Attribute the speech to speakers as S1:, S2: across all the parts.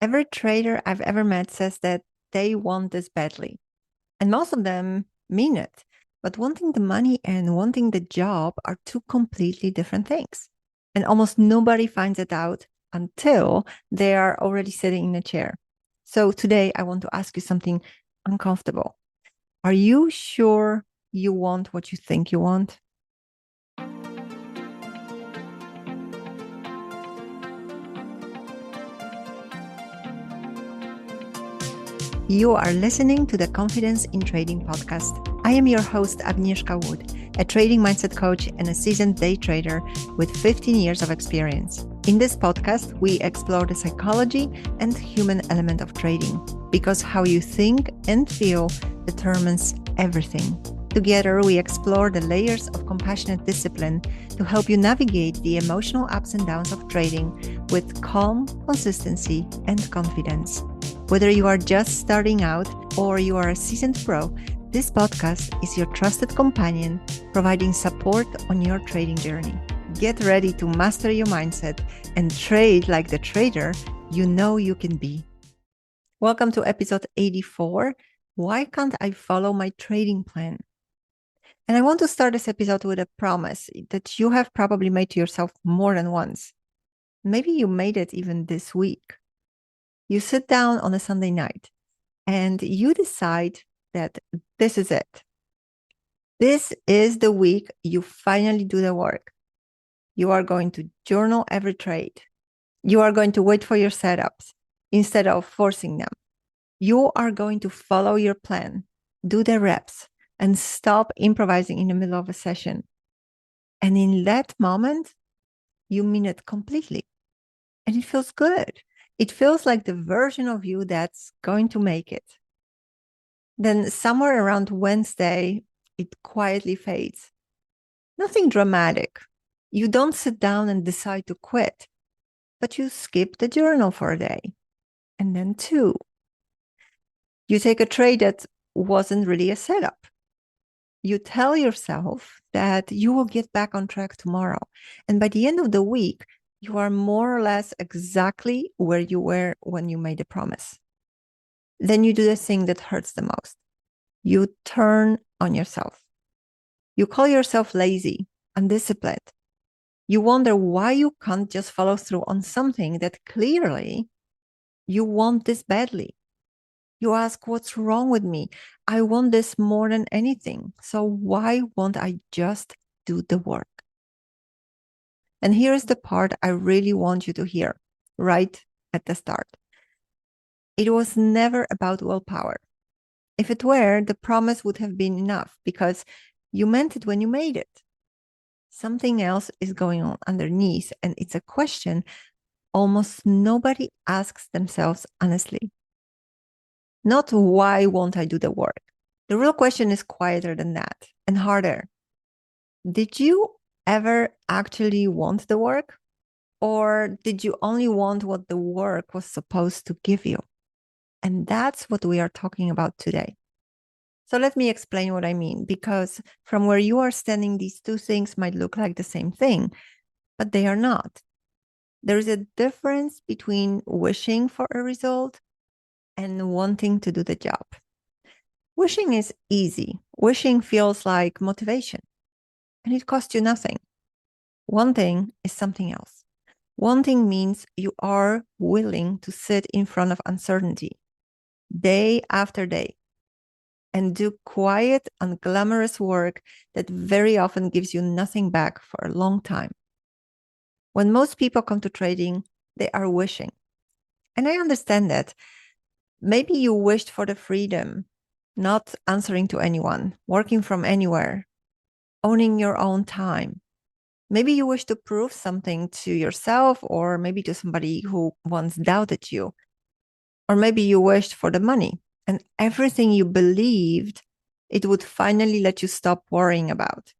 S1: Every trader I've ever met says that they want this badly. And most of them mean it. But wanting the money and wanting the job are two completely different things. And almost nobody finds it out until they are already sitting in a chair. So today I want to ask you something uncomfortable. Are you sure you want what you think you want? You are listening to the Confidence in Trading podcast. I am your host, Agnieszka Wood, a trading mindset coach and a seasoned day trader with 15 years of experience. In this podcast, we explore the psychology and human element of trading, because how you think and feel determines everything. Together, we explore the layers of compassionate discipline to help you navigate the emotional ups and downs of trading with calm, consistency, and confidence. Whether you are just starting out or you are a seasoned pro, this podcast is your trusted companion, providing support on your trading journey. Get ready to master your mindset and trade like the trader you know you can be. Welcome to episode 84. Why can't I follow my trading plan? And I want to start this episode with a promise that you have probably made to yourself more than once. Maybe you made it even this week. You sit down on a Sunday night and you decide that this is it. This is the week you finally do the work. You are going to journal every trade. You are going to wait for your setups instead of forcing them. You are going to follow your plan, do the reps, and stop improvising in the middle of a session. And in that moment, you mean it completely. And it feels good. It feels like the version of you that's going to make it. Then somewhere around Wednesday, it quietly fades. Nothing dramatic. You don't sit down and decide to quit, but you skip the journal for a day. And then two. You take a trade that wasn't really a setup. You tell yourself that you will get back on track tomorrow. And by the end of the week, you are more or less exactly where you were when you made the promise. Then you do the thing that hurts the most. You turn on yourself. You call yourself lazy, undisciplined. You wonder why you can't just follow through on something that clearly you want this badly. You ask, what's wrong with me? I want this more than anything. So why won't I just do the work? And here's the part I really want you to hear right at the start. It was never about willpower. If it were, the promise would have been enough because you meant it when you made it. Something else is going on underneath, and it's a question almost nobody asks themselves honestly. Not why won't I do the work? The real question is quieter than that and harder. Did you ever actually want the work? Or did you only want what the work was supposed to give you? And that's what we are talking about today. So let me explain what I mean, because from where you are standing, these two things might look like the same thing, but they are not. There is a difference between wishing for a result and wanting to do the job. Wishing is easy. Wishing feels like motivation, and it costs you nothing. Wanting is something else. Wanting means you are willing to sit in front of uncertainty day after day and do quiet, unglamorous work that very often gives you nothing back for a long time. When most people come to trading, they are wishing. And I understand that. Maybe you wished for the freedom, not answering to anyone, working from anywhere, owning your own time. Maybe you wish to prove something to yourself or maybe to somebody who once doubted you. Or maybe you wished for the money and everything you believed it would finally let you stop worrying about.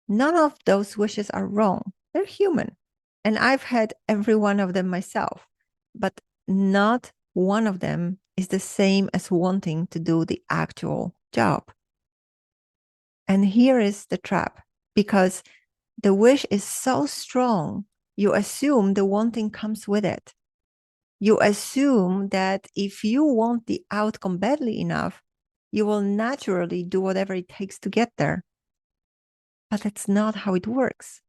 S1: None of those wishes are wrong. They're human. And I've had every one of them myself. But not one of them is the same as wanting to do the actual job. And here is the trap, because the wish is so strong, you assume the wanting comes with it. You assume that if you want the outcome badly enough, you will naturally do whatever it takes to get there. But that's not how it works.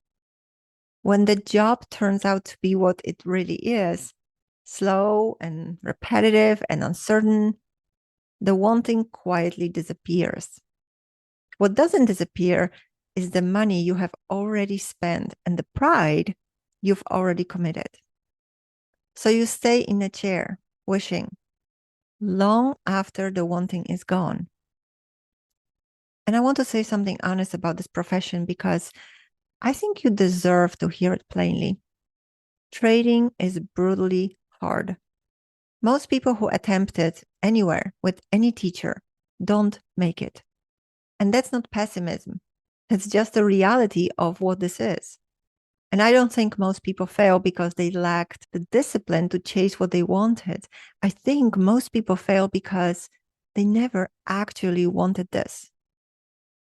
S1: When the job turns out to be what it really is, slow and repetitive and uncertain, the wanting quietly disappears. What doesn't disappear is the money you have already spent and the pride you've already committed. So you stay in a chair, wishing, long after the wanting is gone. And I want to say something honest about this profession because I think you deserve to hear it plainly. Trading is brutally hard. Most people who attempt it anywhere with any teacher don't make it. And that's not pessimism. It's just the reality of what this is. And I don't think most people fail because they lacked the discipline to chase what they wanted. I think most people fail because they never actually wanted this.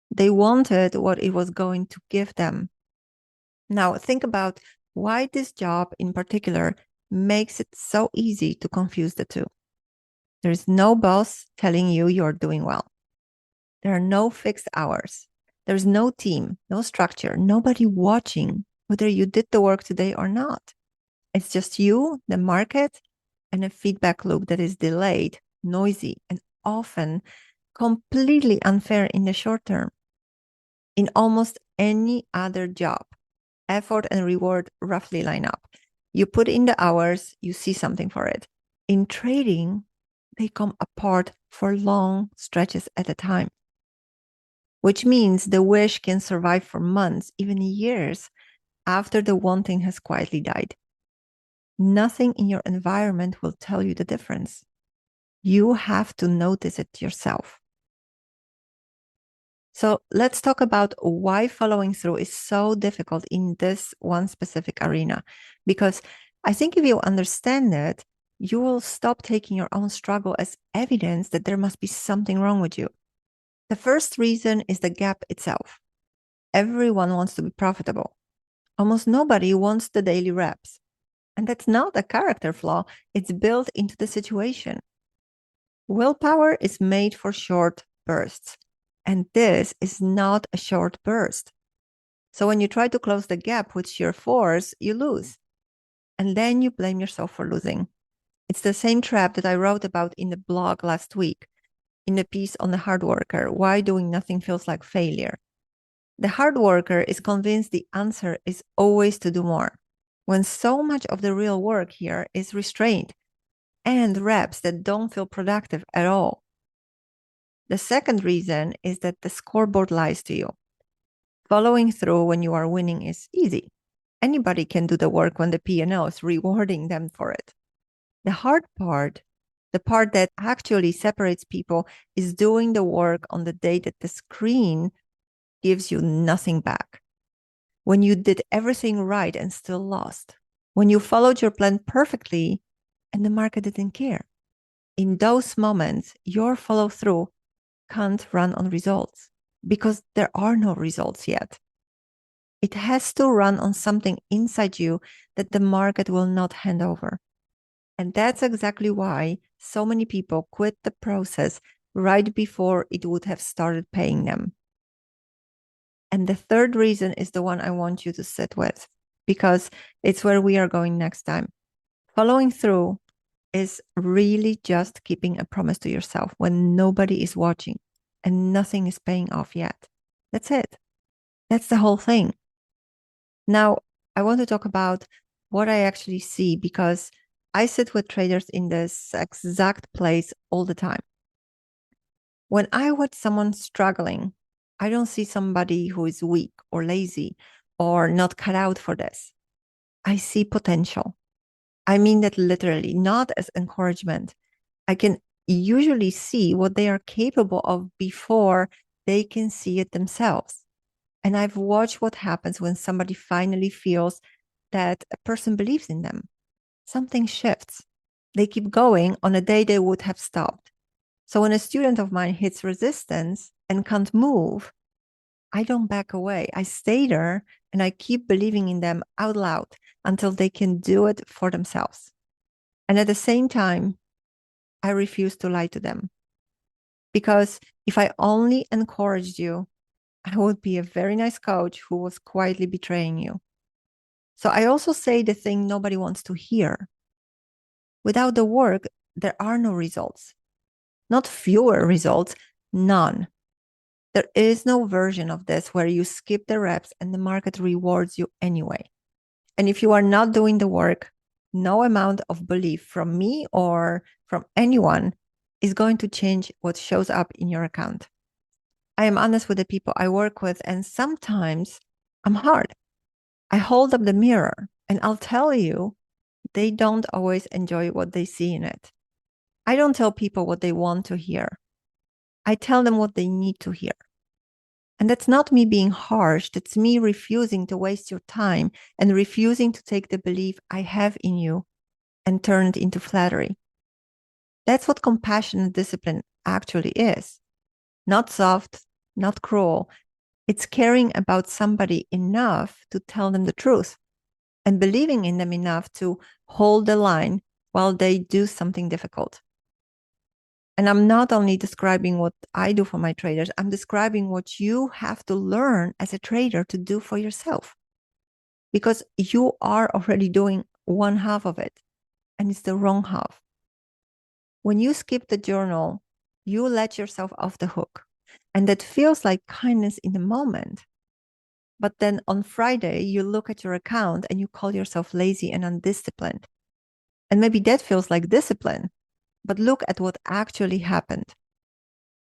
S1: They wanted what it was going to give them. Now, think about why this job in particular makes it so easy to confuse the two. There is no boss telling you you're doing well. There are no fixed hours. There's no team, no structure, nobody watching whether you did the work today or not. It's just you, the market, and a feedback loop that is delayed, noisy, and often completely unfair in the short term. In almost any other job, effort and reward roughly line up. You put in the hours, you see something for it. In trading, they come apart for long stretches at a time, which means the wish can survive for months, even years, after the wanting has quietly died. Nothing in your environment will tell you the difference. You have to notice it yourself. So let's talk about why following through is so difficult in this one specific arena. Because I think if you understand it, you will stop taking your own struggle as evidence that there must be something wrong with you. The first reason is the gap itself. Everyone wants to be profitable. Almost nobody wants the daily reps. And that's not a character flaw, it's built into the situation. Willpower is made for short bursts. And this is not a short burst. So when you try to close the gap with sheer force, you lose. And then you blame yourself for losing. It's the same trap that I wrote about in the blog last week, in the piece on the hard worker, why doing nothing feels like failure. The hard worker is convinced the answer is always to do more, when so much of the real work here is restraint and reps that don't feel productive at all. The second reason is that the scoreboard lies to you. Following through when you are winning is easy. Anybody can do the work when the P&L is rewarding them for it. The hard part, the part that actually separates people, is doing the work on the day that the screen gives you nothing back. When you did everything right and still lost. When you followed your plan perfectly and the market didn't care. In those moments, your follow-through can't run on results because there are no results yet. It has to run on something inside you that the market will not hand over. And that's exactly why so many people quit the process right before it would have started paying them. And the third reason is the one I want you to sit with, because it's where we are going next time. Following through is really just keeping a promise to yourself when nobody is watching and nothing is paying off yet. That's it. That's the whole thing. Now, I want to talk about what I actually see because I sit with traders in this exact place all the time. When I watch someone struggling, I don't see somebody who is weak or lazy or not cut out for this. I see potential. I mean that literally, not as encouragement. I can usually see what they are capable of before they can see it themselves. And I've watched what happens when somebody finally feels that a person believes in them. Something shifts. They keep going on a day they would have stopped. So when a student of mine hits resistance and can't move, I don't back away. I stay there and I keep believing in them out loud until they can do it for themselves. And at the same time, I refuse to lie to them. Because if I only encouraged you, I would be a very nice coach who was quietly betraying you. So I also say the thing nobody wants to hear. Without the work, there are no results. Not fewer results, none. There is no version of this where you skip the reps and the market rewards you anyway. And if you are not doing the work, no amount of belief from me or from anyone is going to change what shows up in your account. I am honest with the people I work with, and sometimes I'm hard. I hold up the mirror and I'll tell you, they don't always enjoy what they see in it. I don't tell people what they want to hear. I tell them what they need to hear. And that's not me being harsh. That's me refusing to waste your time and refusing to take the belief I have in you and turn it into flattery. That's what compassion and discipline actually is. Not soft, not cruel. It's caring about somebody enough to tell them the truth and believing in them enough to hold the line while they do something difficult. And I'm not only describing what I do for my traders, I'm describing what you have to learn as a trader to do for yourself. Because you are already doing one half of it, and it's the wrong half. When you skip the journal, you let yourself off the hook. And that feels like kindness in the moment. But then on Friday, you look at your account and you call yourself lazy and undisciplined. And maybe that feels like discipline. But look at what actually happened.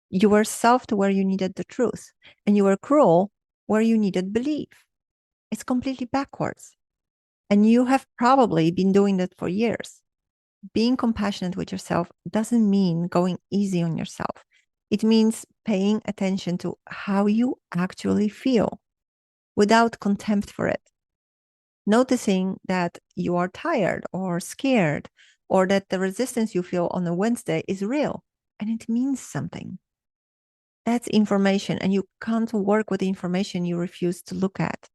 S1: You were soft where you needed the truth, and you were cruel where you needed belief. It's completely backwards. And you have probably been doing that for years. Being compassionate with yourself doesn't mean going easy on yourself. It means paying attention to how you actually feel without contempt for it. Noticing that you are tired or scared, or that the resistance you feel on a Wednesday is real and it means something. That's information, and you can't work with the information you refuse to look at.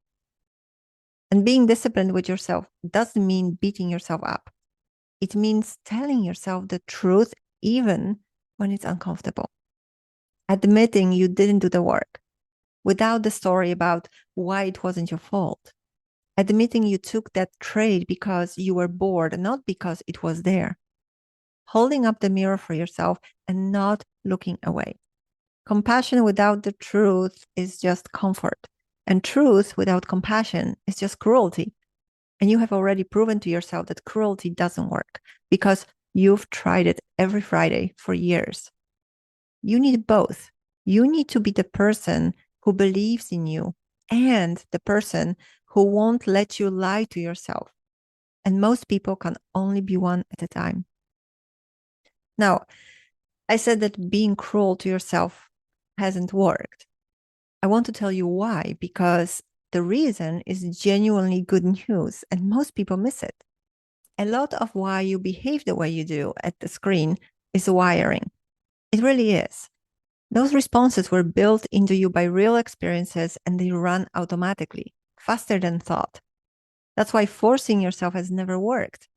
S1: And being disciplined with yourself doesn't mean beating yourself up. It means telling yourself the truth even when it's uncomfortable. Admitting you didn't do the work without the story about why it wasn't your fault. Admitting you took that trade because you were bored, not because it was there. Holding up the mirror for yourself and not looking away. Compassion without the truth is just comfort. And truth without compassion is just cruelty. And you have already proven to yourself that cruelty doesn't work because you've tried it every Friday for years. You need both. You need to be the person who believes in you and the person who won't let you lie to yourself. And most people can only be one at a time. Now, I said that being cruel to yourself hasn't worked. I want to tell you why, because the reason is genuinely good news and most people miss it. A lot of why you behave the way you do at the screen is wiring. It really is. Those responses were built into you by real experiences and they run automatically, faster than thought. That's why forcing yourself has never worked.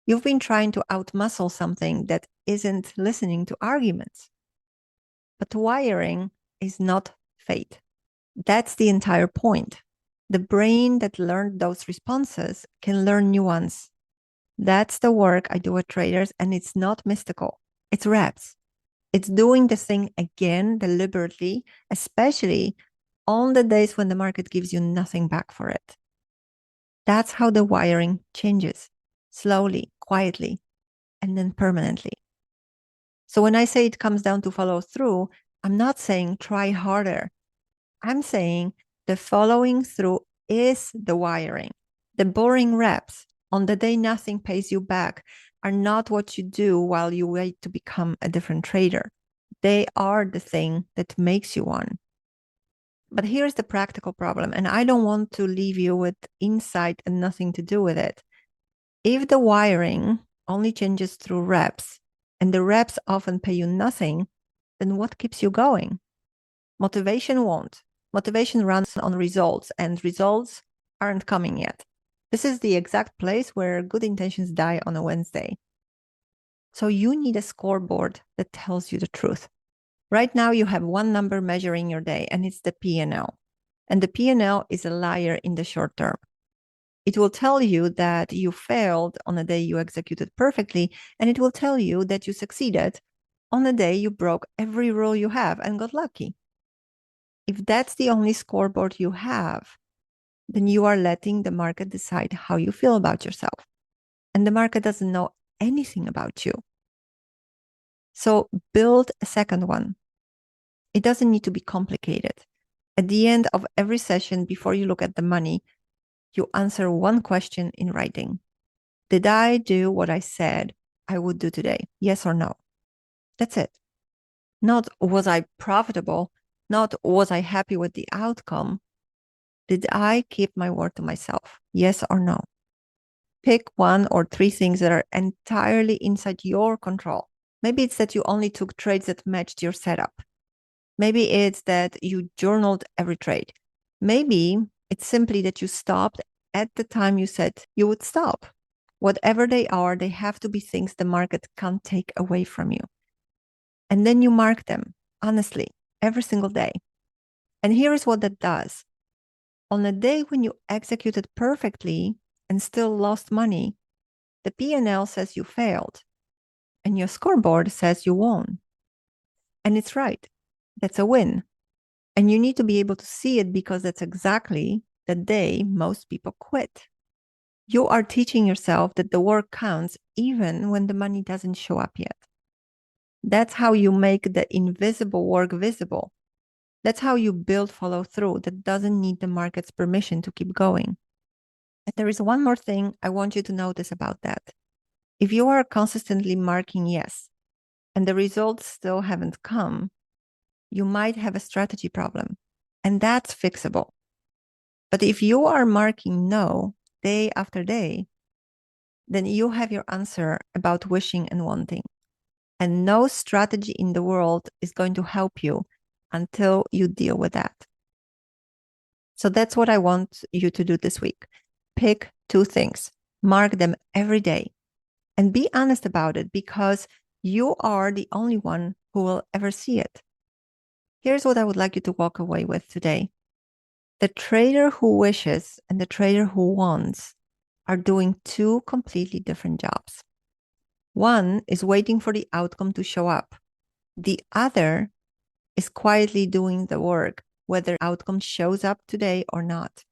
S1: You've been trying to outmuscle something that isn't listening to arguments. But wiring is not fate. That's the entire point. The brain that learned those responses can learn nuance. That's the work I do with traders, and it's not mystical. It's reps. It's doing the thing again deliberately, especially on the days when the market gives you nothing back for it. That's how the wiring changes, slowly, quietly, and then permanently. So when I say it comes down to follow through, I'm not saying try harder. I'm saying the following through is the wiring. The boring reps on the day nothing pays you back are not what you do while you wait to become a different trader. They are the thing that makes you one. But here's the practical problem, and I don't want to leave you with insight and nothing to do with it. If the wiring only changes through reps, and the reps often pay you nothing, then what keeps you going? Motivation won't. Motivation runs on results, and results aren't coming yet. This is the exact place where good intentions die on a Wednesday. So you need a scoreboard that tells you the truth. Right now, you have one number measuring your day, and it's the P&L. And the P&L is a liar in the short term. It will tell you that you failed on a day you executed perfectly, and it will tell you that you succeeded on a day you broke every rule you have and got lucky. If that's the only scoreboard you have, then you are letting the market decide how you feel about yourself. And the market doesn't know anything about you. So build a second one. It doesn't need to be complicated. At the end of every session, before you look at the money, you answer one question in writing. Did I do what I said I would do today? Yes or no? That's it. Not was I profitable? Not was I happy with the outcome? Did I keep my word to myself? Yes or no? Pick 1 or 3 things that are entirely inside your control. Maybe it's that you only took trades that matched your setup. Maybe it's that you journaled every trade. Maybe it's simply that you stopped at the time you said you would stop. Whatever they are, they have to be things the market can't take away from you. And then you mark them, honestly, every single day. And here is what that does. On a day when you executed perfectly and still lost money, the P&L says you failed, and your scoreboard says you won. And it's right. That's a win. And you need to be able to see it because that's exactly the day most people quit. You are teaching yourself that the work counts even when the money doesn't show up yet. That's how you make the invisible work visible. That's how you build follow through that doesn't need the market's permission to keep going. And there is one more thing I want you to notice about that. If you are consistently marking yes, and the results still haven't come, you might have a strategy problem, and that's fixable. But if you are marking no day after day, then you have your answer about wishing and wanting. And no strategy in the world is going to help you until you deal with that. So that's what I want you to do this week. Pick 2 things, mark them every day, and be honest about it because you are the only one who will ever see it. Here's what I would like you to walk away with today. The trader who wishes and the trader who wants are doing 2 completely different jobs. One is waiting for the outcome to show up. The other is quietly doing the work, whether outcome shows up today or not.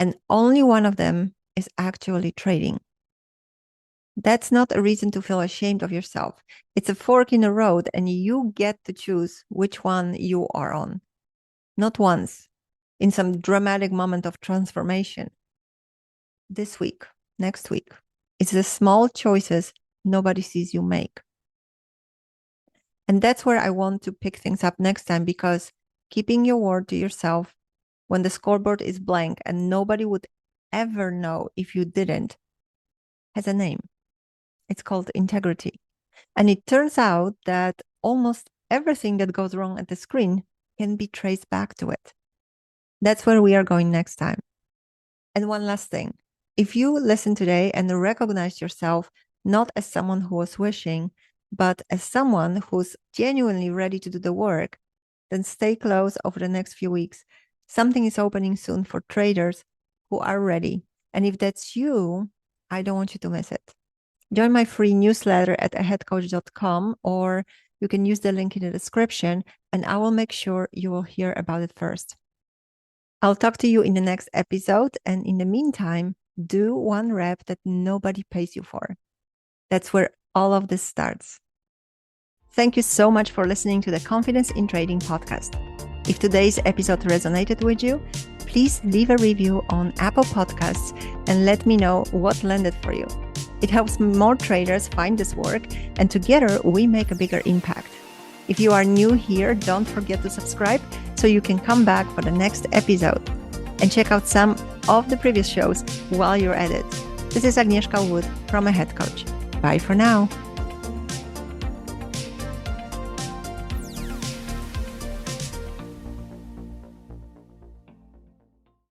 S1: And only one of them is actually trading. That's not a reason to feel ashamed of yourself. It's a fork in the road, and you get to choose which one you are on. Not once, in some dramatic moment of transformation. This week, next week. It's the small choices nobody sees you make. And that's where I want to pick things up next time, because keeping your word to yourself when the scoreboard is blank and nobody would ever know if you didn't has a name. It's called integrity. And it turns out that almost everything that goes wrong at the screen can be traced back to it. That's where we are going next time. And one last thing. If you listen today and recognize yourself not as someone who was wishing, but as someone who's genuinely ready to do the work, then stay close over the next few weeks. Something is opening soon for traders who are ready. And if that's you, I don't want you to miss it. Join my free newsletter at aheadcoach.com, or you can use the link in the description, and I will make sure you will hear about it first. I'll talk to you in the next episode, and in the meantime, do 1 rep that nobody pays you for. That's where all of this starts. Thank you so much for listening to the Confidence in Trading podcast. If today's episode resonated with you, please leave a review on Apple Podcasts and let me know what landed for you. It helps more traders find this work, and together we make a bigger impact. If you are new here, don't forget to subscribe so you can come back for the next episode, and check out some of the previous shows while you're at it. This is Agnieszka Wood from Ahead Coach. Bye for now.